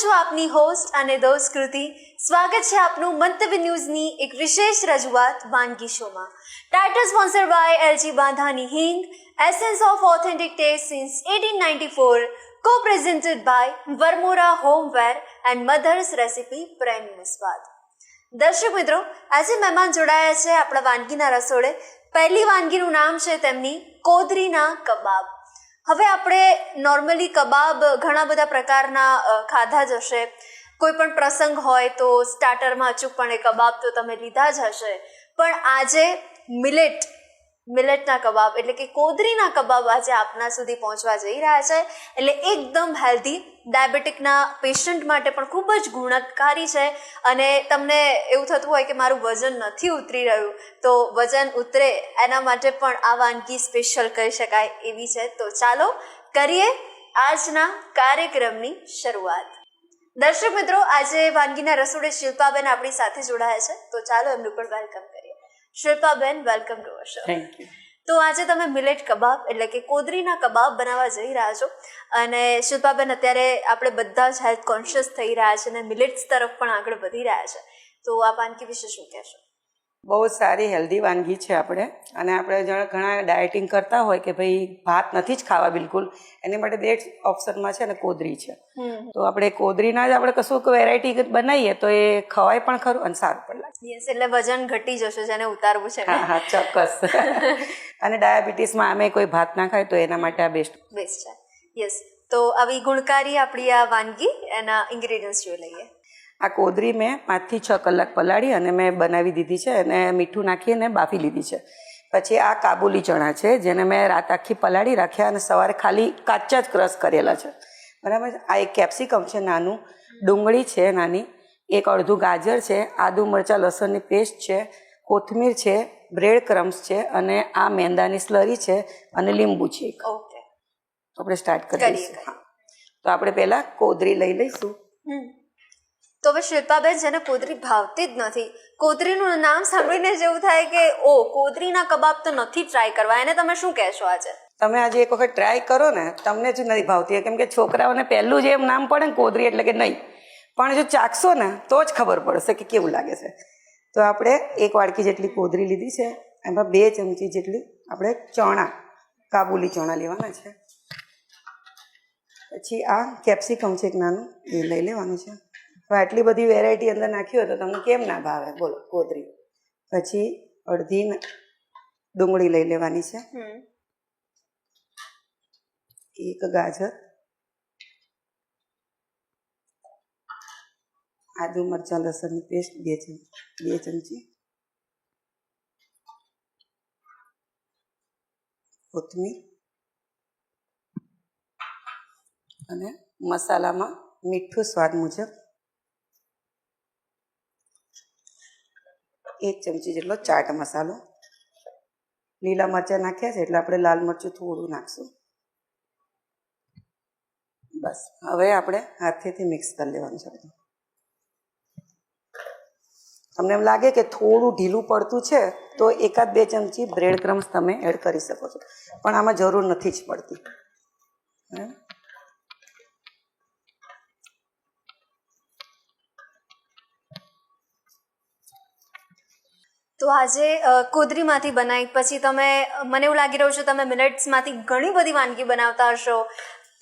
છું આપની હોસ્ટ અને દોસ્ત કૃતિ. સ્વાગત છે આપનું મંતવ્ય ન્યૂઝની એક વિશેષ રજૂઆત વાનગી શોમાં. Title sponsored by LG Bandhani Hing, essence of authentic taste since 1894, co-presented by Varmora homeware and mother's recipe premium સ્વાદ. દર્શક મિત્રો, આજે મહેમાન જોડાયા છે આપણા વાનગીના રસોડે. પહેલી વાનગીનું નામ છે તેમની કોદરીના કબાબ. હવે આપણે નોર્મલી કબાબ ઘણા બધા પ્રકારના ખાધા જ હશે. કોઈ પણ પ્રસંગ હોય તો સ્ટાર્ટરમાં અચૂકપણે કબાબ તો તમે લીધા જ હશે. પણ આજે મિલેટના કબાબ એટલે કે કોદરીના કબાબ આજે આપના સુધી પહોંચવા જઈ રહ્યા છે. એટલે એકદમ હેલ્ધી, ડાયાબિટીકના પેશન્ટ માટે પણ ખૂબ જ ગુણકારી છે. અને તમને એવું થતું હોય કે મારું વજન નથી ઉતરી રહ્યું, તો વજન ઉતરે એના માટે પણ આ વાનગી સ્પેશિયલ કહી શકાય એવી છે. તો ચાલો કરીએ આજના કાર્યક્રમની શરૂઆત. દર્શક મિત્રો, આજે વાનગીના રસોડે શિલ્પાબેન આપણી સાથે જોડાયા છે, તો ચાલો એમનું પણ વેલકમ કરીએ. શિલ્પાબેન, welcome to our show. Thank you. તો આજે તમે મિલેટ કબાબ એટલે કે કોદરીના કબાબ બનાવવા જઈ રહ્યા છો. અને શિલ્પાબેન, અત્યારે આપણે બધા જ હેલ્થ કોન્શિયસ થઈ રહ્યા છે અને મિલેટ્સ તરફ પણ આગળ વધી રહ્યા છે. તો આ વાનગી વિશે શું કહેશો? બહુ જ સારી હેલ્ધી વાનગી છે આપણે. અને આપણે ઘણા ડાયટિંગ કરતા હોય કે ભાઈ ભાત નથી જ ખાવા બિલકુલ, એની માટે બેસ્ટ ઓપ્શનમાં છે ને કોદરી છે. તો આપણે કોદરીના જ આપણે કશું વેરાયટી બનાવીએ તો એ ખવાય પણ ખરું અને સારું પણ લાગે. યસ, એટલે વજન ઘટી જશે જેને ઉતારવું છે. હા હા, ચોક્કસ. અને ડાયાબિટીસમાં અમે કોઈ ભાત ના ખાય તો એના માટે આ બેસ્ટ છે. યસ, તો આવી ગુણકારી આપણી આ વાનગી, એના ઇન્ગ્રેડિયન્ટ્સ જોઈ લઈએ. આ કોદરી મેં 5 થી 6 કલાક પલાળી અને મેં બનાવી દીધી છે અને મીઠું નાખીને બાફી લીધી છે. પછી આ કાબુલી ચણા છે જેને મેં રાત આખી પલાળી રાખ્યા અને સવારે ખાલી કાચા જ ક્રશ કરેલા છે, બરાબર. આ એક કેપ્સિકમ છે નાનું, ડુંગળી છે નાની, એક અડધું ગાજર છે, આદુ મરચાં લસણની પેસ્ટ છે, કોથમીર છે, બ્રેડ ક્રમ્સ છે અને આ મેંદાની સ્લરી છે અને લીંબુ છે એક. ઓકે, આપણે સ્ટાર્ટ કરીશું. હા, તો આપણે પહેલાં કોદરી લઈ લઈશું. તો હવે શિલ્પાબેન, જેને કોદરી ભાવતી જ નથી, કોદરીનું નામ સાંભળીને જેવું થાય કે ઓ કોદરીના કબાબ તો નથી ટ્રાય કરવા, એને તમે શું કહેશો આજે? તમે આજે એક વખત ટ્રાય કરો ને, તમને જ નથી ભાવતી. કેમ કે છોકરાઓને પહેલું જ એમ નામ પડે ને કોદરી એટલે કે નહીં, પણ જો ચાખશો ને તો જ ખબર પડશે કે કેવું લાગે છે. તો આપણે 1 વાડકી જેટલી કોદરી લીધી છે, એમાં 2 ચમચી જેટલી આપણે ચણા, કાબુલી ચણા લેવાના છે. પછી આ કેપ્સિકમ છે એક નાનું, એ લઈ લેવાનું છે. હવે આટલી બધી વેરાયટી અંદર નાખી હોય તો તમને કેમ ના ભાવે, બોલો, કોદરી. પછી અડધી ડુંગળી લઈ લેવાની છે, એક ગાજર, આદુ મરચાં લસણની પેસ્ટ 2 ચમચી, કોથમીર અને મસાલામાં મીઠું સ્વાદ મુજબ 1 ચમચી જેટલો ચાટ મસાલો. લીલા મરચાં નાખ્યા છે એટલે આપણે લાલ મરચું થોડું નાખશું. બસ, હવે આપણે હાથેથી મિક્સ કરી લેવાનું છે. તમને એમ લાગે કે થોડું ઢીલું પડતું છે તો 1-2 ચમચી બ્રેડ ક્રમ્સ તમે એડ કરી શકો છો, પણ આમાં જરૂર નથી જ પડતી. તો આજે કોદરીમાંથી બનાવી, પછી તમે, મને એવું લાગી રહ્યું છે તમે મિલેટ્સમાંથી ઘણી બધી વાનગી બનાવતા હશો,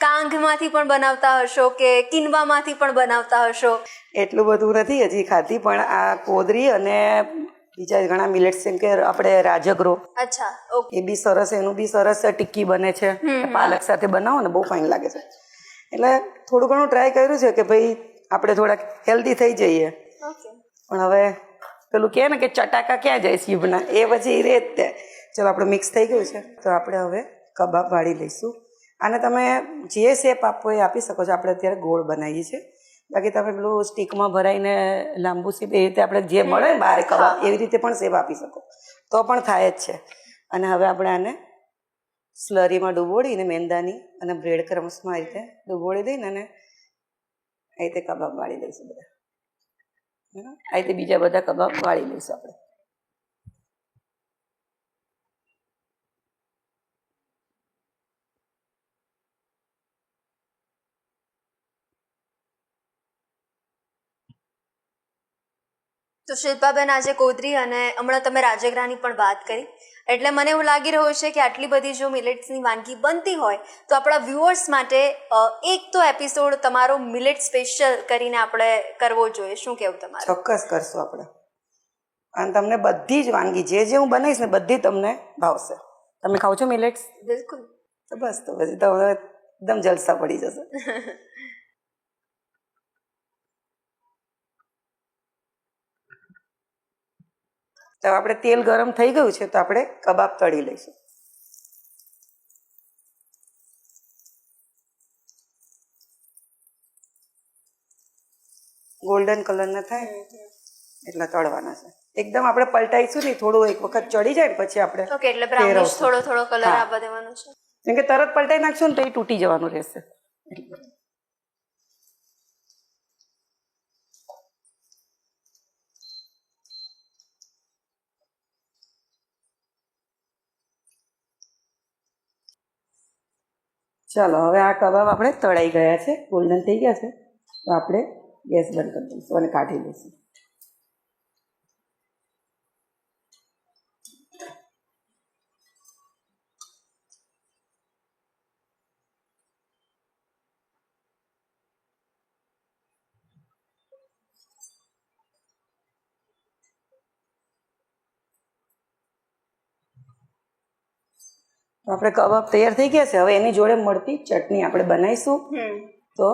કાંગમાંથી પણ બનાવતા હશો કે કિનવામાંથી પણ બનાવતા હશો. એટલું બધું નથી હજી ખાધી, પણ આ કોદરી અને બીજા ઘણા મિલેટ્સ જેમ કે આપણે રાજગરો, અચ્છા, ઓકે, એ બી સરસ, એનું બી સરસ ટિક્કી બને છે, પાલક સાથે બનાવો ને બહુ ફાઇન લાગે છે. એટલે થોડું ઘણું ટ્રાય કર્યું છે કે ભાઈ આપણે થોડાક હેલ્ધી થઈ જઈએ. ઓકે, પણ હવે પેલું કહે ને કે ચટાકા ક્યાં જાય જીભના, એ પછી રે જ તે. ચલો, આપણે મિક્સ થઈ ગયું છે તો આપણે હવે કબાબ વાળી લઈશું. આને તમે જે શેપ આપવો એ આપી શકો છો. આપણે અત્યારે ગોળ બનાવીએ છીએ, બાકી તમે પેલું સ્ટીકમાં ભરાઈને લાંબુ શેપ, એ રીતે આપણે જે મળે ને બહાર કબાબ, એવી રીતે પણ શેપ આપી શકો તો પણ થાય જ છે. અને હવે આપણે આને સ્લરીમાં ડૂબોળીને મેંદાની અને બ્રેડ ક્રમ્સમાં આ રીતે ડૂબોળી દઈને અને આ રીતે કબાબ વાળી લઈશું બધા. આ રીતે બીજા બધા કબાબ વાળી લઈશું આપણે. તો શિલ્પાબેન, આજે કોદરી અને હમણાં તમે રાજગરાની પણ વાત કરી, એટલે મને એવું લાગી રહ્યું છે કે આટલી બધી જો મિલેટ્સની વાનગી બનતી હોય તો આપણા વ્યુઅર્સ માટે એક તો એપિસોડ તમારો મિલેટ સ્પેશિયલ કરીને આપણે કરવો જોઈએ. શું કહેવું તમારું? ચોક્કસ કરશું આપણે. અને તમને બધી જ વાનગી જે હું બનાવીશ ને બધી તમને ભાવશે. તમે ખાઓ છો મિલેટ્સ? બિલકુલ. તો બસ, તો પછી તો હવે એકદમ જલસા પડી જશે. તો આપણે તેલ ગરમ થઈ ગયું છે તો આપણે કબાબ તળી લઈશું. ગોલ્ડન કલરના થાય એટલા તળવાના છે. એકદમ આપણે પલટાઈશું નહીં, થોડું એક વખત ચડી જાય ને પછી આપણે ઓકે, એટલે બ્રાઉનિશ થોડો થોડો કલર આપવા દેવાનો છે. કેમ કે તરત પલટાઈ નાખશું ને તો એ તૂટી જવાનું રહેશે. ચાલો, હવે આ કબાબ આપણે તળાઈ ગયા છે, ગોલ્ડન થઈ ગયા છે, તો આપણે ગેસ બંધ કરી દઈશું અને કાઢી લઈશું. તો આપણે કબાબ તૈયાર થઈ ગયા છે. હવે એની જોડે મળતી ચટણી આપણે બનાવીશું. તો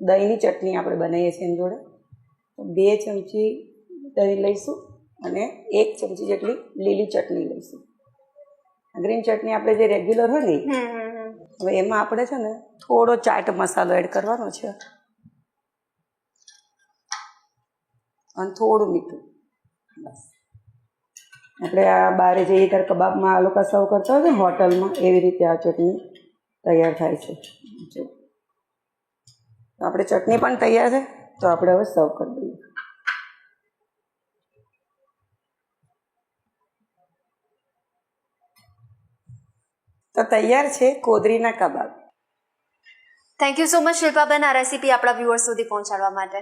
દહીંની ચટણી આપણે બનાવીએ છીએ એની જોડે. તો 2 ચમચી દહીં લઈશું અને 1 ચમચી જેટલી લીલી ચટણી લઈશું. ગ્રીન ચટણી આપણે જે રેગ્યુલર હોય ને, હવે એમાં આપણે છે ને થોડો ચાટ મસાલો એડ કરવાનો છે અને થોડું મીઠું. બસ, આપણે આ બહાર જઈએ ત્યારે કબાબમાં આ લોકો સર્વ કરતા હોય ને હોટલમાં, એવી રીતે આ ચટણી તૈયાર થાય છે. તો આપણે ચટણી પણ તૈયાર છે, તો આપણે હવે સર્વ કરી દઈએ. તો તૈયાર છે કોદરીના કબાબ. Thank you so much Shilpaben, આ રેસીપી આપણા વ્યુઅર્સ સુધી પહોંચાડવા માટે.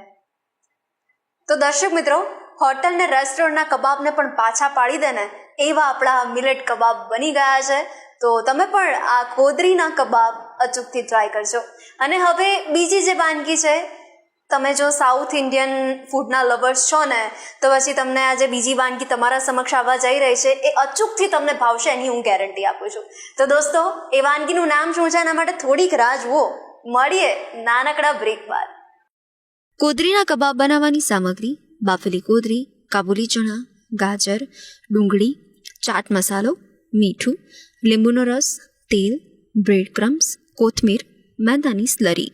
તો દર્શક મિત્રો, હોટલ ને રેસ્ટોરન્ટના કબાબને પણ પાછા પાડી દે ને એવા આપણા મિલેટ કબાબ બની ગયા છે. તો તમે પણ આ કોદરીના કબાબ અચૂકથી ટ્રાય કરજો. અને હવે બીજી જે વાનગી છે, તમે જો સાઉથ ઇન્ડિયન ફૂડના લવર્સ છો ને, તો પછી તમને આ જે બીજી વાનગી તમારા સમક્ષ આવવા જઈ રહી છે એ અચૂકથી તમને ભાવશે, એની હું ગેરંટી આપું છું. તો દોસ્તો, એ વાનગીનું નામ શું છે એના માટે થોડીક રાહ જુઓ. મળીએ નાનકડા બ્રેક બાદ. કોદરીના કબાબ બનાવવાની સામગ્રી: બાફેલી કોદરી, કાબુલી ચણા, ગાજર, ડુંગળી, ચાટ મસાલો, મીઠું, લીંબુનો રસ, તેલ, બ્રેડ ક્રમ્સ, કોથમીર, મેંદાની સ્લરી.